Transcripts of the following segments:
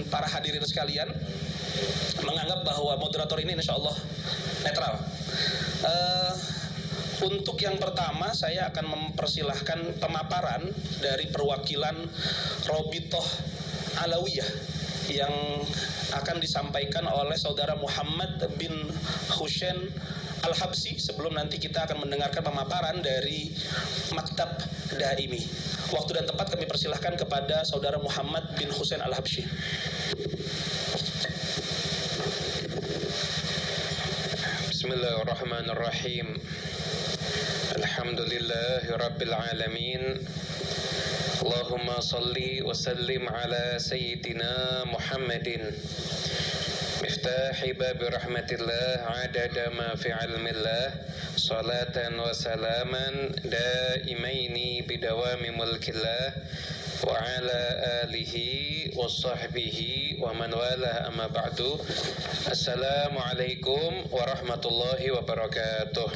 para hadirin sekalian menganggap bahwa moderator ini insya Allah netral. Untuk yang pertama saya akan mempersilahkan pemaparan dari perwakilan Robitoh Alawiyah yang akan disampaikan oleh saudara Muhammad bin Husain Al-Habsi, sebelum nanti kita akan mendengarkan pemaparan dari Maktab Daimi. Waktu dan tempat kami persilahkan kepada saudara Muhammad bin Husain Al-Habsi. Bismillahirrahmanirrahim. Alhamdulillahi Rabbil Alamin. Allahumma salli wa sallim ala Sayyidina Muhammadin miftahi babi rahmatillah adada ma fi ilmillah salatan wa salaman daimaini bidawami mulkillah wa ala alihi wa sahbihi wa man walah amma ba'du. Assalamualaikum warahmatullahi wabarakatuh.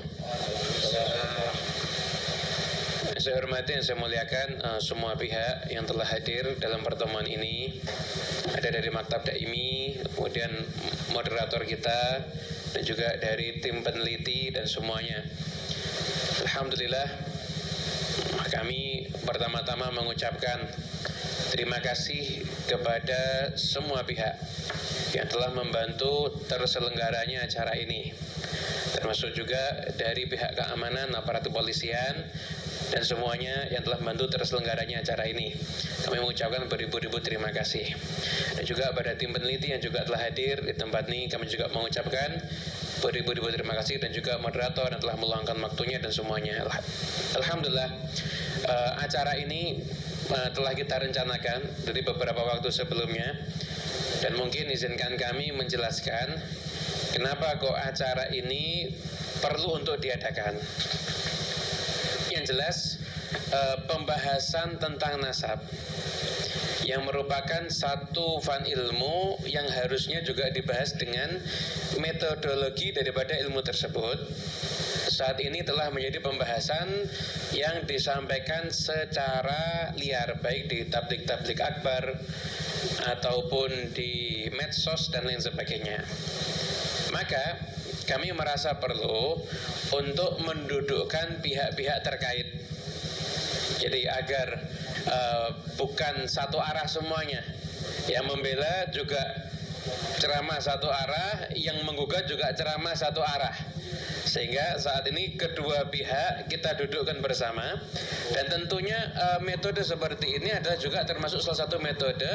Saya hormati dan saya muliakan semua pihak yang telah hadir dalam pertemuan ini. Ada dari Maktab Daimi, kemudian moderator kita, dan juga dari tim peneliti dan semuanya. Alhamdulillah, kami pertama-tama mengucapkan terima kasih kepada semua pihak yang telah membantu terselenggaranya acara ini, termasuk juga dari pihak keamanan, aparat kepolisian, dan semuanya yang telah membantu terselenggaranya acara ini. Kami mengucapkan beribu-ribu terima kasih. Dan juga pada tim peneliti yang juga telah hadir di tempat ini, kami juga mengucapkan beribu-ribu terima kasih, dan juga moderator yang telah meluangkan waktunya dan semuanya. Alhamdulillah, acara ini telah kita rencanakan dari beberapa waktu sebelumnya, dan mungkin izinkan kami menjelaskan kenapa kok acara ini perlu untuk diadakan. Yang jelas, pembahasan tentang nasab yang merupakan satu fan ilmu yang harusnya juga dibahas dengan metodologi daripada ilmu tersebut, saat ini telah menjadi pembahasan yang disampaikan secara liar, baik di tablik-tablik akbar ataupun di medsos dan lain sebagainya. Maka kami merasa perlu untuk mendudukkan pihak-pihak terkait. Jadi agar bukan satu arah semuanya. Yang membela juga ceramah satu arah, yang menggugat juga ceramah satu arah. Sehingga saat ini kedua pihak kita dudukkan bersama, dan tentunya metode seperti ini adalah juga termasuk salah satu metode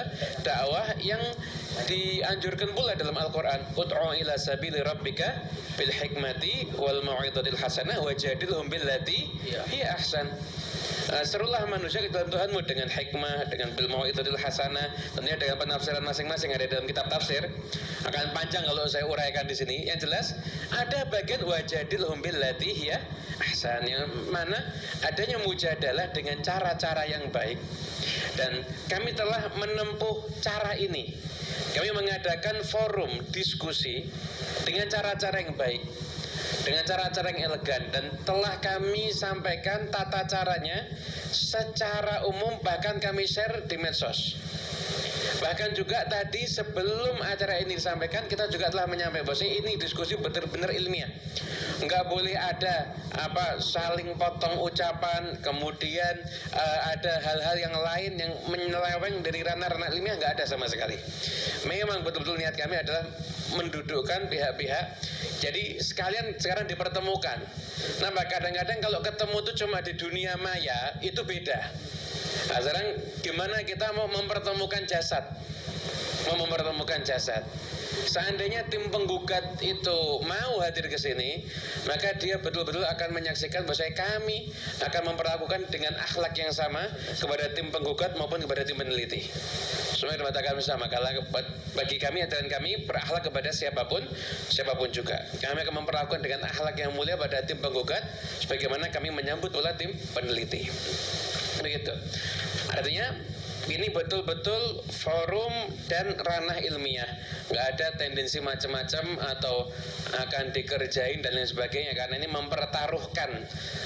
dakwah yang dianjurkan pula dalam Al-Quran. Ud'u ila sabili rabbika bil hikmati wal mau'izatil hasanah wajadilhum billati hiya ahsan. Serulah manusia ke dalam Tuhanmu dengan hikmah, dengan bil mau'izatil hasanah, tentunya dengan penafsiran masing-masing ada dalam kitab tafsir. Akan panjang kalau saya uraikan di sini. Yang jelas ada bagian wajadilhum billati hiya ahsan, yang mana adanya mujadalah dengan cara-cara yang baik. Dan kami telah menempuh cara ini. Kami mengadakan forum diskusi dengan cara-cara yang baik, dengan cara-cara yang elegan, dan telah kami sampaikan tata caranya secara umum, bahkan kami share di medsos. Bahkan juga tadi sebelum acara ini disampaikan, kita juga telah menyampaikan bahwa ini diskusi benar-benar ilmiah. Enggak boleh ada saling potong ucapan, kemudian ada hal-hal yang lain yang menyeleweng dari ranah-ranah ilmiah, enggak ada sama sekali. Memang betul-betul niat kami adalah mendudukkan pihak-pihak. Jadi sekalian sekarang dipertemukan. Nah, kadang-kadang kalau ketemu itu cuma di dunia maya, itu beda. Nah, sekarang gimana kita mau mempertemukan jasad? Seandainya tim penggugat itu mau hadir ke sini, maka dia betul-betul akan menyaksikan bahwa kami akan memperlakukan dengan akhlak yang sama kepada tim penggugat maupun kepada tim peneliti. Semua di mata kami sama. Kalau bagi kami, aturan kami berakhlak kepada siapapun juga. Kami akan memperlakukan dengan akhlak yang mulia pada tim penggugat, sebagaimana kami menyambut pula tim peneliti. Begitu. Artinya Ini betul-betul forum dan ranah ilmiah, nggak ada tendensi macam-macam atau akan dikerjain dan lain sebagainya, karena ini mempertaruhkan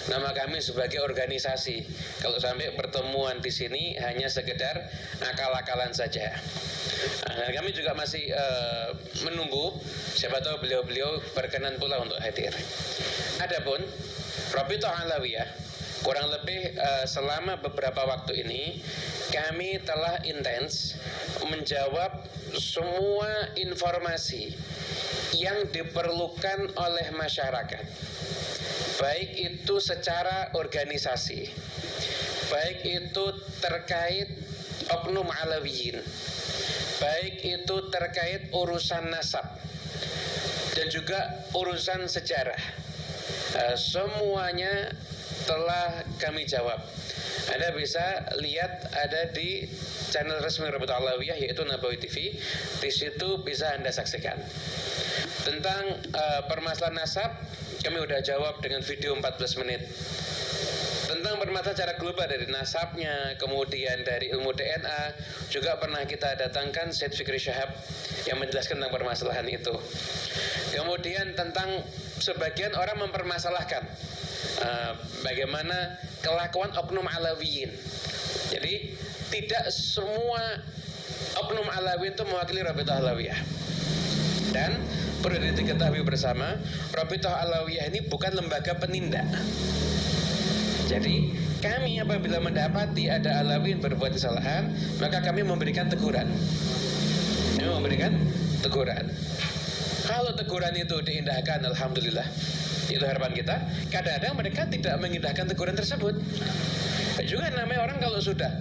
nama kami sebagai organisasi. Kalau sampai pertemuan di sini hanya sekedar akal-akalan saja. Nah, kami juga masih menunggu, siapa tahu beliau-beliau berkenan pula untuk hadir. Adapun Rabithah Alawiyah, kurang lebih selama beberapa waktu ini kami telah intens menjawab semua informasi yang diperlukan oleh masyarakat, baik itu secara organisasi, baik itu terkait oknum alawiyin, baik itu terkait urusan nasab dan juga urusan sejarah. Semuanya telah kami jawab. Anda bisa lihat ada di channel resmi Rabithah Alawiyah, yaitu Nabawi TV. Di situ bisa Anda saksikan. Tentang permasalahan nasab, kami udah jawab dengan video 14 menit. Tentang permasalahan secara global dari nasabnya, kemudian dari ilmu DNA, juga pernah kita datangkan Syed Fikri Syahab yang menjelaskan tentang permasalahan itu. Kemudian tentang sebagian orang mempermasalahkan bagaimana kelakuan oknum alawiyin. Jadi tidak semua oknum alawiyin itu mewakili Rabithah Alawiyah. Dan perlu diketahui bersama, Rabithah Alawiyah ini bukan lembaga penindak. Jadi kami apabila mendapati ada alawiyin berbuat kesalahan, maka kami memberikan teguran. Kami memberikan teguran. Kalau teguran itu diindahkan, alhamdulillah, itu harapan kita. Kadang-kadang mereka tidak mengindahkan teguran tersebut. Juga namanya orang kalau sudah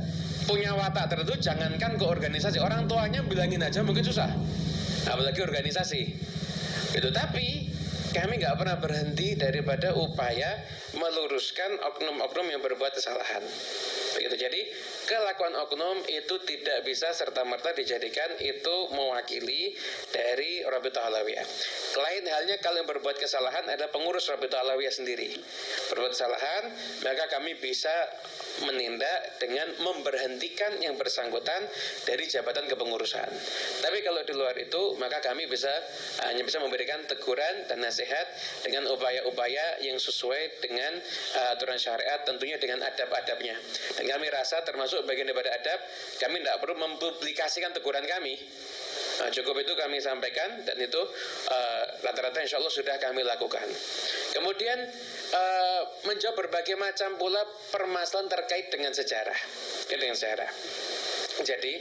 punya watak tertentu, jangankan ke organisasi, orang tuanya bilangin aja mungkin susah, apalagi organisasi. Itu tapi kami nggak pernah berhenti daripada upaya meluruskan oknum-oknum yang berbuat kesalahan. Begitu. Jadi kelakuan oknum itu tidak bisa serta-merta dijadikan itu mewakili dari Rabithah Alawiyah. Lain halnya kalau yang berbuat kesalahan adalah pengurus Rabithah Alawiyah sendiri. Berbuat kesalahan, maka kami bisa menindak dengan memberhentikan yang bersangkutan dari jabatan kepengurusan. Tapi kalau di luar itu, maka kami hanya bisa memberikan teguran dan nasihat dengan upaya-upaya yang sesuai dengan aturan syariat, tentunya dengan adab-adabnya. Dan kami rasa termasuk bagian daripada adab, kami tidak perlu mempublikasikan teguran kami. Cukup itu kami sampaikan, dan itu rata-rata insya Allah sudah kami lakukan. Kemudian menjawab berbagai macam pula permasalahan terkait dengan sejarah. Jadi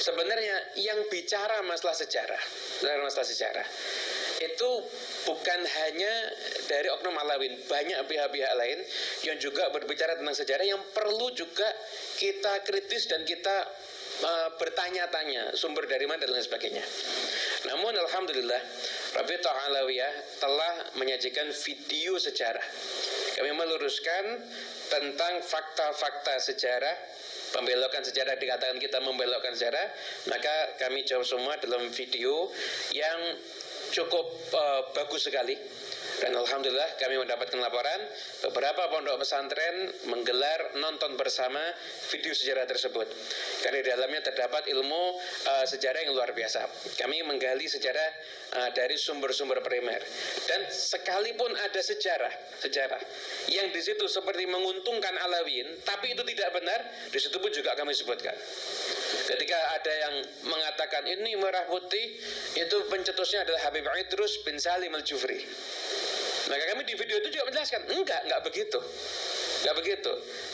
sebenarnya yang bicara masalah sejarah itu bukan hanya dari oknum alawiyin, banyak pihak-pihak lain yang juga berbicara tentang sejarah yang perlu juga kita kritis dan kita bertanya-tanya sumber dari mana dan lain sebagainya. Namun alhamdulillah Rabithah Alawiyah telah menyajikan video sejarah. Kami meluruskan tentang fakta-fakta sejarah, pembelokan sejarah, dikatakan kita membelokkan sejarah, maka kami jawab semua dalam video yang cukup bagus sekali. Dan alhamdulillah kami mendapatkan laporan beberapa pondok pesantren menggelar nonton bersama video sejarah tersebut, karena di dalamnya terdapat ilmu sejarah yang luar biasa. Kami menggali sejarah dari sumber-sumber primer, dan sekalipun ada sejarah yang di situ seperti menguntungkan alawiyin, tapi itu tidak benar, di situ pun juga kami sebutkan. Ketika ada yang mengatakan ini merah putih, itu pencetusnya adalah Habib Idrus bin Salim al-Jufri, maka kami di video itu juga menjelaskan, enggak begitu.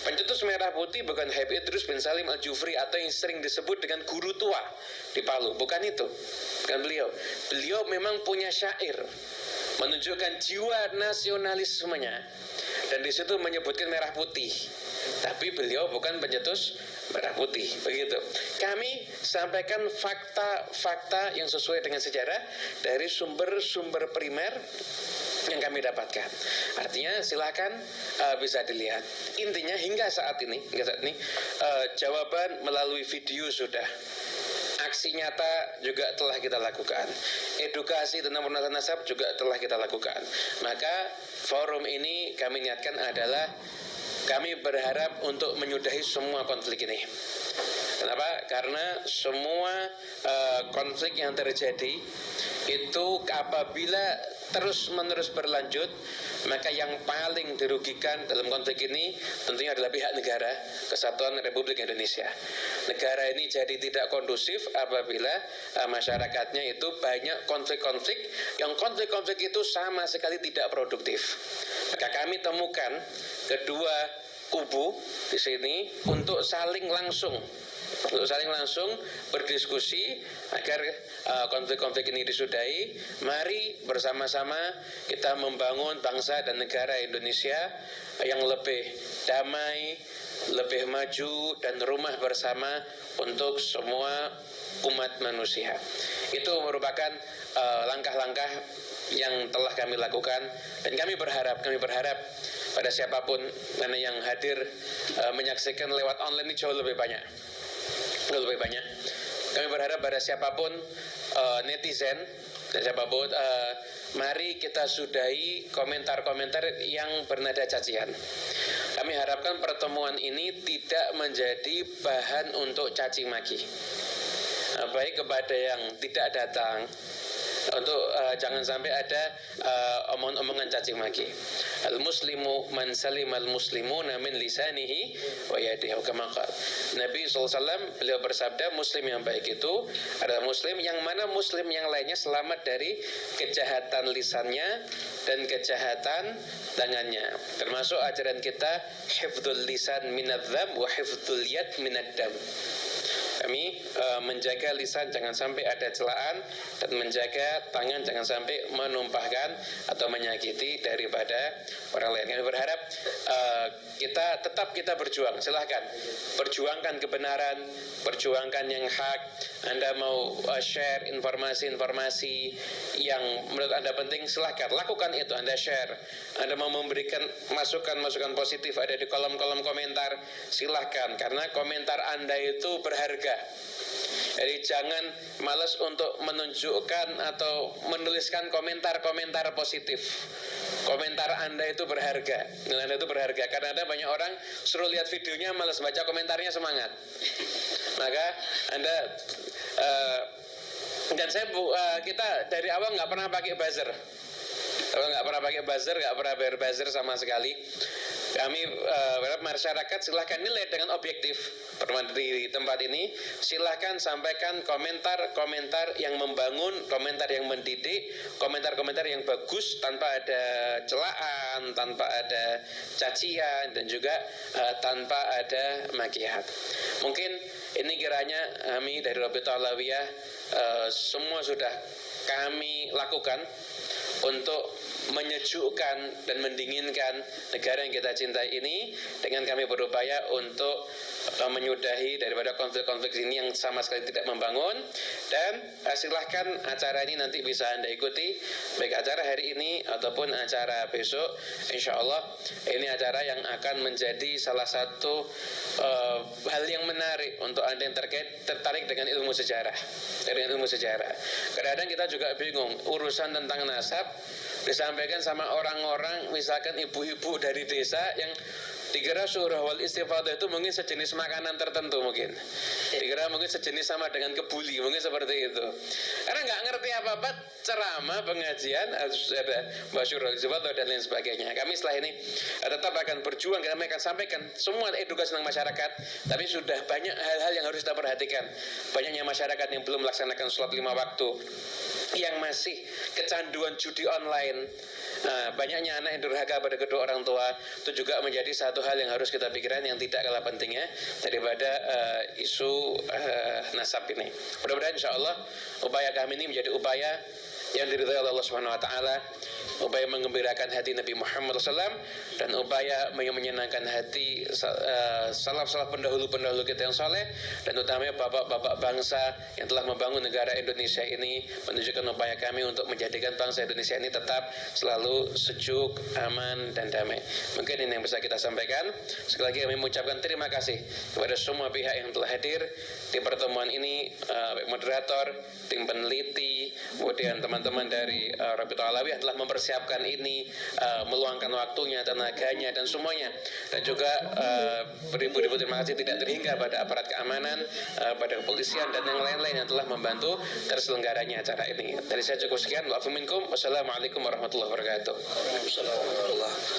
Pencetus merah putih bukan Habib Idrus bin Salim al-Jufri atau yang sering disebut dengan guru tua di Palu, bukan itu. Bukan beliau. Beliau memang punya syair menunjukkan jiwa nasionalismenya, dan di situ menyebutkan merah putih. Tapi beliau bukan pencetus merah putih, begitu. Kami sampaikan fakta-fakta yang sesuai dengan sejarah dari sumber-sumber primer yang kami dapatkan. Artinya silakan bisa dilihat. Intinya hingga saat ini jawaban melalui video sudah, aksi nyata juga telah kita lakukan, edukasi tentang permasalahan nasab juga telah kita lakukan. Maka forum ini kami niatkan adalah kami berharap untuk menyudahi semua konflik ini. Kenapa? Karena semua konflik yang terjadi itu apabila terus-menerus berlanjut, maka yang paling dirugikan dalam konflik ini tentunya adalah pihak negara Kesatuan Republik Indonesia. Negara ini jadi tidak kondusif apabila masyarakatnya itu banyak konflik-konflik, yang konflik-konflik itu sama sekali tidak produktif. Maka kami temukan kedua kubu di sini untuk saling langsung berdiskusi agar konflik-konflik ini disudahi. Mari bersama-sama kita membangun bangsa dan negara Indonesia yang lebih damai, lebih maju, dan rumah bersama untuk semua umat manusia. Itu merupakan langkah-langkah yang telah kami lakukan, dan kami berharap pada siapapun karena yang hadir menyaksikan lewat online ini jauh lebih banyak. Kami berharap pada siapapun netizen dan siapapun, mari kita sudahi komentar-komentar yang bernada cacian. Kami harapkan pertemuan ini tidak menjadi bahan untuk caci maki, baik kepada yang tidak datang, untuk jangan sampai ada omongan caci maki. Al-muslimu man salimal muslimuna min lisanihi wa yadihi kama qala. Nabi SAW beliau bersabda, muslim yang baik itu adalah muslim yang mana muslim yang lainnya selamat dari kejahatan lisannya dan kejahatan tangannya. Termasuk ajaran kita hifdzul lisan minadz-dzam wa hifdzul yad minad-dam. Kami menjaga lisan jangan sampai ada celaan, dan menjaga tangan jangan sampai menumpahkan atau menyakiti daripada orang lain. Kami berharap kita berjuang. Silahkan perjuangkan kebenaran, perjuangkan yang hak. Anda mau share informasi-informasi yang menurut Anda penting, silahkan lakukan itu. Anda share. Anda mau memberikan masukan-masukan positif ada di kolom-kolom komentar, silahkan, karena komentar Anda itu berharga. Jadi jangan malas untuk menunjukkan atau menuliskan komentar-komentar positif. Komentar Anda itu berharga. Dan Anda itu berharga karena ada banyak orang suruh lihat videonya malas baca komentarnya, semangat. Maka Anda dan kita dari awal nggak pernah pakai buzzer. Nggak pernah pakai buzzer, nggak pernah bayar buzzer sama sekali. Kami masyarakat silahkan nilai dengan objektif di tempat ini. Silahkan sampaikan komentar-komentar yang membangun, komentar yang mendidik, komentar-komentar yang bagus tanpa ada celaan, tanpa ada cacian, dan juga tanpa ada makiat. Mungkin ini kiranya kami dari Rabithah Alawiyah semua sudah kami lakukan untuk menyejukkan dan mendinginkan negara yang kita cintai ini, dengan kami berupaya untuk menyudahi daripada konflik-konflik ini yang sama sekali tidak membangun. Dan silahkan acara ini nanti bisa Anda ikuti, baik acara hari ini ataupun acara besok. Insya Allah ini acara yang akan menjadi salah satu hal yang menarik untuk Anda yang tertarik dengan ilmu sejarah. Kadang-kadang kita juga bingung urusan tentang nasab disampaikan sama orang-orang, misalkan ibu-ibu dari desa yang dikira surah wal istifadah itu mungkin sejenis makanan tertentu, mungkin dikira mungkin sejenis sama dengan kebuli, mungkin seperti itu, karena nggak ngerti apa-apa ceramah, pengajian, ada basyurah istifadah dan lain sebagainya. Kami setelah ini tetap akan berjuang, kami akan sampaikan semua edukasi tentang masyarakat, tapi sudah banyak hal-hal yang harus kita perhatikan. Banyaknya masyarakat yang belum melaksanakan sholat 5 waktu, yang masih kecanduan judi online, banyaknya anak yang durhaka pada kedua orang tua, itu juga menjadi satu hal yang harus kita pikirkan, yang tidak kalah pentingnya daripada isu nasab ini. Mudah-mudahan insya Allah upaya kami ini menjadi upaya yang diridhai oleh Allah Subhanahu wa taala, upaya menggembirakan hati Nabi Muhammad SAW, dan upaya menyenangkan hati salaf-salaf pendahulu-pendahulu kita yang soleh, dan utamanya bapak-bapak bangsa yang telah membangun negara Indonesia ini, menunjukkan upaya kami untuk menjadikan bangsa Indonesia ini tetap selalu sejuk, aman, dan damai. Mungkin ini yang bisa kita sampaikan. Sekali lagi kami mengucapkan terima kasih kepada semua pihak yang telah hadir di pertemuan ini, moderator, tim peneliti, kemudian teman-teman dari Rabithah Alawiyah telah mempersiapkan mempersiapkan ini, meluangkan waktunya, tenaganya, dan semuanya. Dan juga beribu-ribu terima kasih tidak terhingga pada aparat keamanan, pada kepolisian, dan yang lain-lain yang telah membantu terselenggaranya acara ini. Dari saya cukup sekian. Wassalamualaikum warahmatullahi wabarakatuh. Waalaikumsalam warahmatullahi wabarakatuh.